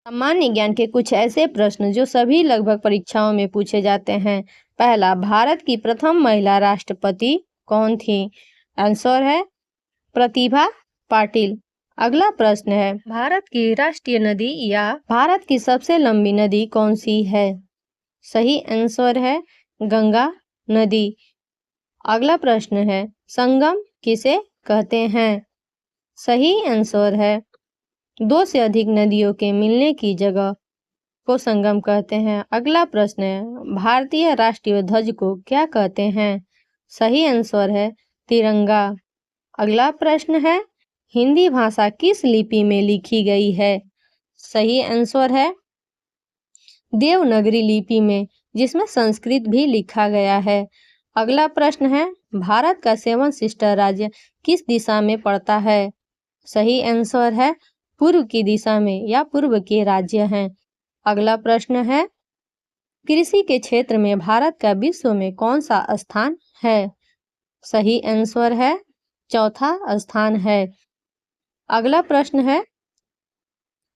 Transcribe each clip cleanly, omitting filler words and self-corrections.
सामान्य ज्ञान के कुछ ऐसे प्रश्न जो सभी लगभग परीक्षाओं में पूछे जाते हैं। पहला, भारत की प्रथम महिला राष्ट्रपति कौन थी? आंसर है प्रतिभा पाटिल। अगला प्रश्न है, भारत की राष्ट्रीय नदी या भारत की सबसे लंबी नदी कौन सी है? सही आंसर है गंगा नदी। अगला प्रश्न है, संगम किसे कहते हैं? सही आंसर है दो से अधिक नदियों के मिलने की जगह को संगम कहते हैं। अगला प्रश्न है, भारतीय राष्ट्रीय ध्वज को क्या कहते हैं? सही आंसर है तिरंगा। अगला प्रश्न है, हिंदी भाषा किस लिपि में लिखी गई है? सही आंसर है देवनागरी लिपि में, जिसमें संस्कृत भी लिखा गया है। अगला प्रश्न है, भारत का सेवन सिस्टर राज्य किस दिशा में पड़ता है? सही आंसर है पूर्व की दिशा में या पूर्व के राज्य हैं। अगला प्रश्न है, कृषि के क्षेत्र में भारत का विश्व में कौन सा स्थान है? सही आंसर है चौथा स्थान है। अगला प्रश्न है,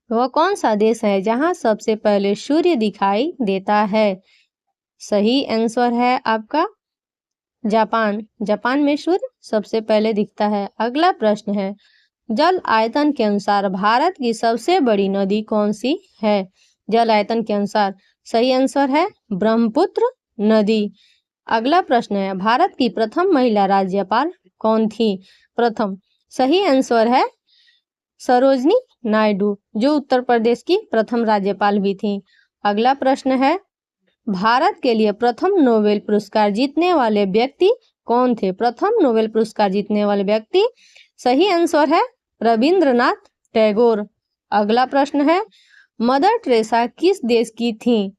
वह कौन सा देश है जहां सबसे पहले सूर्य दिखाई देता है? सही आंसर है आपका जापान। जापान में सूर्य सबसे पहले दिखता है। अगला प्रश्न है, जल आयतन के अनुसार भारत की सबसे बड़ी नदी कौन सी है? जल आयतन के अनुसार सही आंसर है ब्रह्मपुत्र नदी। अगला प्रश्न है, भारत की प्रथम महिला राज्यपाल कौन थी? प्रथम सही आंसर है सरोजनी नायडू, जो उत्तर प्रदेश की प्रथम राज्यपाल भी थी। अगला प्रश्न है, भारत के लिए प्रथम नोबेल पुरस्कार जीतने वाले व्यक्ति कौन थे? प्रथम नोबेल पुरस्कार जीतने वाले व्यक्ति सही आंसर है रविंद्रनाथ टैगोर। अगला प्रश्न है, मदर टेरेसा किस देश की थी?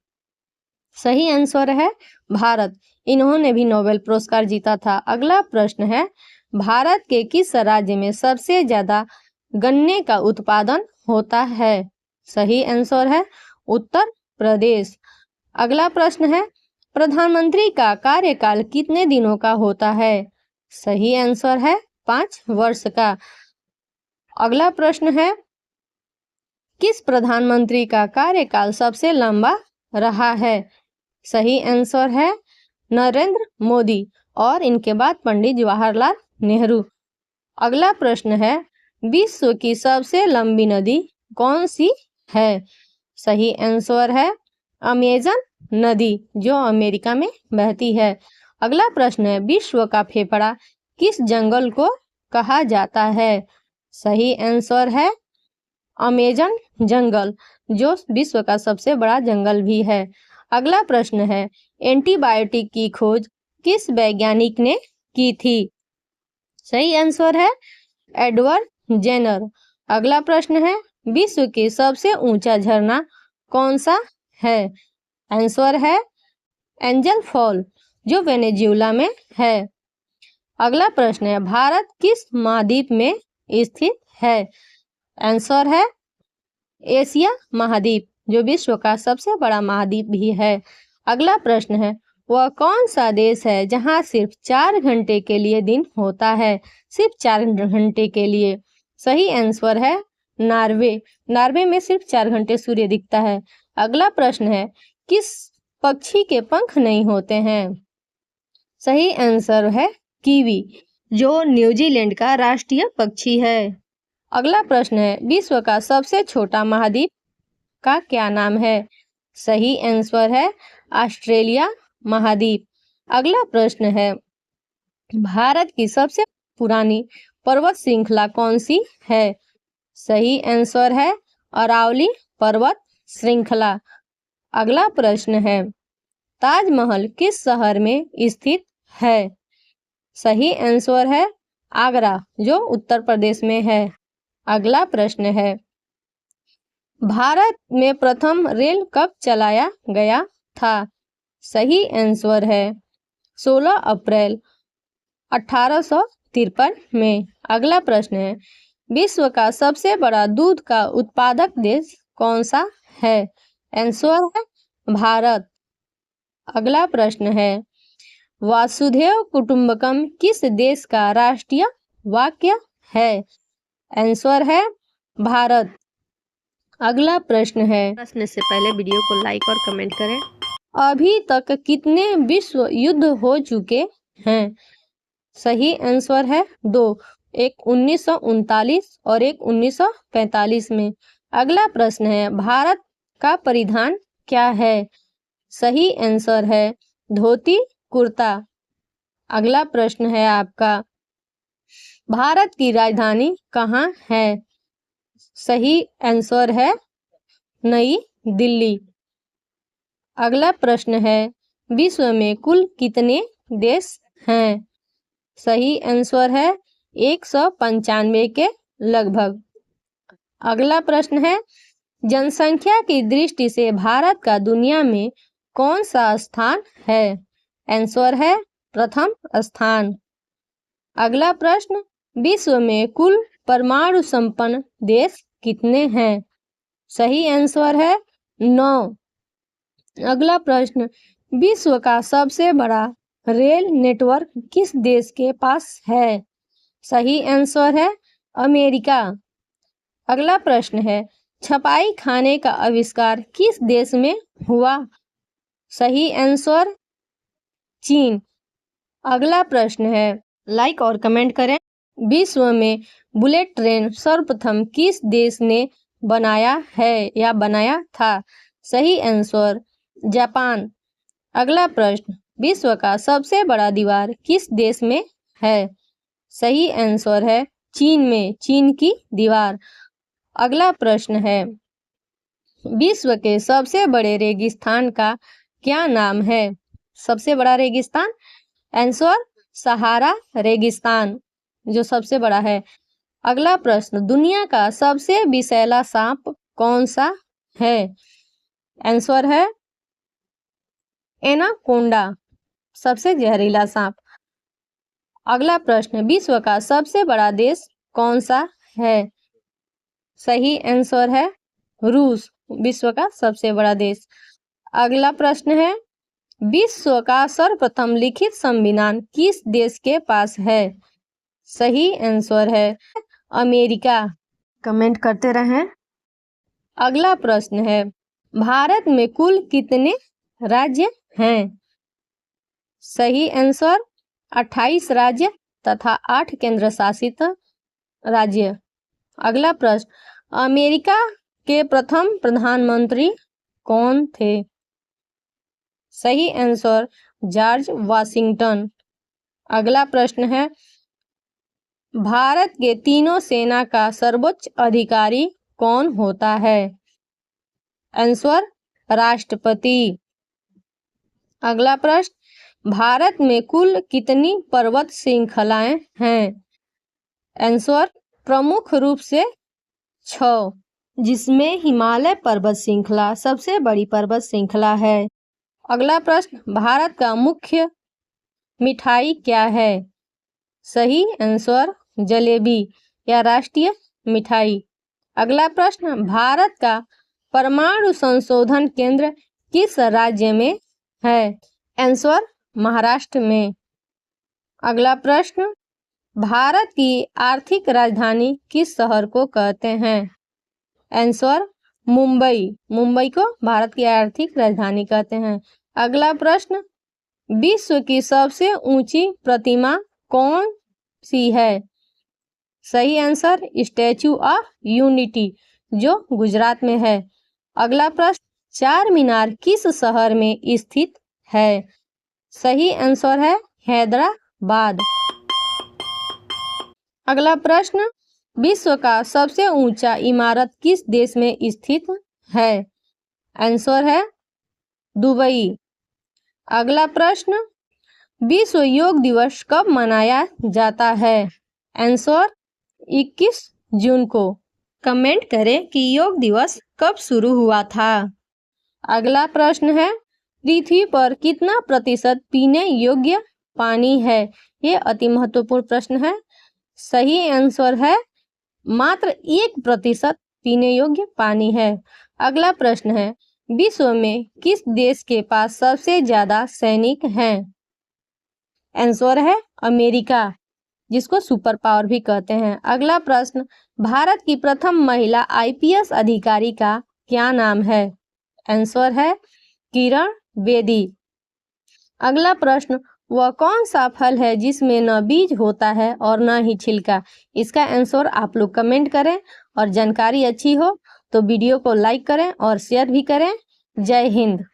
सही आंसर है भारत। इन्होंने भी नोबेल पुरस्कार जीता था। अगला प्रश्न है, भारत के किस राज्य में सबसे ज्यादा गन्ने का उत्पादन होता है? सही आंसर है उत्तर प्रदेश। अगला प्रश्न है, प्रधानमंत्री का कार्यकाल कितने दिनों का होता है? सही आंसर है 5 वर्ष का। अगला प्रश्न है, किस प्रधानमंत्री का कार्यकाल सबसे लंबा रहा है? सही आंसर है नरेंद्र मोदी और इनके बाद पंडित जवाहरलाल नेहरू। अगला प्रश्न है, विश्व की सबसे लंबी नदी कौन सी है? सही आंसर है अमेजन नदी, जो अमेरिका में बहती है। अगला प्रश्न है, विश्व का फेफड़ा किस जंगल को कहा जाता है? सही आंसर है अमेजन जंगल, जो विश्व का सबसे बड़ा जंगल भी है। अगला प्रश्न है, एंटीबायोटिक की खोज किस वैज्ञानिक ने की थी? सही आंसर है एडवर्ड जेनर। अगला प्रश्न है, विश्व के सबसे ऊंचा झरना कौन सा है? आंसर है एंजल फॉल, जो वेनेजुएला में है। अगला प्रश्न है, भारत किस महाद्वीप में स्थित है? आंसर है एशिया महाद्वीप, जो विश्व का सबसे बड़ा महाद्वीप भी है। अगला प्रश्न है, वह कौन सा देश है जहां सिर्फ 4 घंटे के लिए दिन होता है? सिर्फ 4 घंटे के लिए। सही आंसर है नॉर्वे। नॉर्वे में सिर्फ 4 घंटे सूर्य दिखता है। अगला प्रश्न है, किस पक्षी के पंख नहीं होते हैं? सही आंसर है कीवी, जो न्यूजीलैंड का राष्ट्रीय पक्षी है। अगला प्रश्न है, विश्व का सबसे छोटा महाद्वीप का क्या नाम है? सही आंसर है ऑस्ट्रेलिया महाद्वीप। अगला प्रश्न है, भारत की सबसे पुरानी पर्वत श्रृंखला कौन सी है? सही आंसर है अरावली पर्वत श्रृंखला। अगला प्रश्न है, ताजमहल किस शहर में स्थित है? सही आंसर है आगरा, जो उत्तर प्रदेश में है। अगला प्रश्न है, भारत में प्रथम रेल कब चलाया गया था? सही आंसर है 16 अप्रैल 1853 में। अगला प्रश्न है, विश्व का सबसे बड़ा दूध का उत्पादक देश कौन सा है? आंसर है भारत। अगला प्रश्न है, वासुदेव कुटुंबकम किस देश का राष्ट्रीय वाक्य है? आंसर है भारत। अगला प्रश्न है, प्रश्न से पहले वीडियो को लाइक और कमेंट करें। अभी तक कितने विश्व युद्ध हो चुके हैं? सही आंसर है 2, एक 1939 और एक 1945 में। अगला प्रश्न है, भारत का परिधान क्या है? सही आंसर है धोती कुर्ता। अगला प्रश्न है आपका, भारत की राजधानी कहाँ है? सही आंसर है नई दिल्ली। अगला प्रश्न है, विश्व में कुल कितने देश हैं? सही आंसर है 195 के लगभग। अगला प्रश्न है, जनसंख्या की दृष्टि से भारत का दुनिया में कौन सा स्थान है? आंसर है प्रथम स्थान। अगला प्रश्न, विश्व में कुल परमाणु संपन्न देश कितने हैं? सही आंसर है 9। अगला प्रश्न, विश्व का सबसे बड़ा रेल नेटवर्क किस देश के पास है? सही आंसर है अमेरिका। अगला प्रश्न है, छपाई खाने का आविष्कार किस देश में हुआ? सही आंसर चीन। अगला प्रश्न है, लाइक और कमेंट करें। विश्व में बुलेट ट्रेन सर्वप्रथम किस देश ने बनाया है या बनाया था? सही आंसर जापान। अगला प्रश्न, विश्व का सबसे बड़ा दीवार किस देश में है? सही आंसर है चीन में, चीन की दीवार। अगला प्रश्न है, विश्व के सबसे बड़े रेगिस्तान का क्या नाम है? सबसे बड़ा रेगिस्तान? आंसर सहारा रेगिस्तान जो सबसे बड़ा है। अगला प्रश्न, दुनिया का सबसे विषैला सांप कौन सा है? आंसर है एनाकोंडा, सबसे जहरीला सांप। अगला प्रश्न, विश्व का सबसे बड़ा देश कौन सा है? सही आंसर है रूस, विश्व का सबसे बड़ा देश। अगला प्रश्न है, विश्व का सर्वप्रथम लिखित संविधान किस देश के पास है? सही आंसर है अमेरिका। कमेंट करते रहें। अगला प्रश्न है, भारत में कुल कितने राज्य हैं? सही आंसर 28 राज्य तथा 8 केंद्र शासित राज्य। अगला प्रश्न, अमेरिका के प्रथम प्रधानमंत्री कौन थे? सही आंसर जॉर्ज वाशिंगटन। अगला प्रश्न है, भारत के तीनों सेना का सर्वोच्च अधिकारी कौन होता है? आंसर राष्ट्रपति। अगला प्रश्न, भारत में कुल कितनी पर्वत श्रृंखलाएं हैं? आंसर प्रमुख रूप से 6, जिसमें हिमालय पर्वत श्रृंखला सबसे बड़ी पर्वत श्रृंखला है। अगला प्रश्न, भारत का मुख्य मिठाई क्या है? सही आंसर जलेबी या राष्ट्रीय मिठाई। अगला प्रश्न, भारत का परमाणु संशोधन केंद्र किस राज्य में है? आंसर महाराष्ट्र में। अगला प्रश्न, भारत की आर्थिक राजधानी किस शहर को कहते हैं? आंसर मुंबई, मुंबई को भारत की आर्थिक राजधानी कहते हैं। अगला प्रश्न, विश्व की सबसे ऊंची प्रतिमा कौन सी है? सही आंसर स्टैचू ऑफ यूनिटी जो गुजरात में है। अगला प्रश्न, चार मीनार किस शहर में स्थित है? सही आंसर है हैदराबाद। अगला प्रश्न, विश्व का सबसे ऊंचा इमारत किस देश में स्थित है? आंसर है दुबई। अगला प्रश्न, विश्व योग दिवस कब मनाया जाता है? आंसर 21 जून को। कमेंट करें कि योग दिवस कब शुरू हुआ था। अगला प्रश्न है, पृथ्वी पर कितना प्रतिशत पीने योग्य पानी है? ये अति महत्वपूर्ण प्रश्न है। सही आंसर है मात्र 1% पीने योग्य पानी है। अगला प्रश्न है, विश्व में किस देश के पास सबसे ज्यादा सैनिक हैं? आंसर है अमेरिका। जिसको सुपर पावर भी कहते हैं। अगला प्रश्न, भारत की प्रथम महिला आईपीएस अधिकारी का क्या नाम है? आंसर है किरण बेदी। अगला प्रश्न, वह कौन सा फल है जिसमें न बीज होता है और न ही छिलका? इसका आंसर आप लोग कमेंट करें और जानकारी अच्छी हो तो वीडियो को लाइक करें और शेयर भी करें। जय हिंद।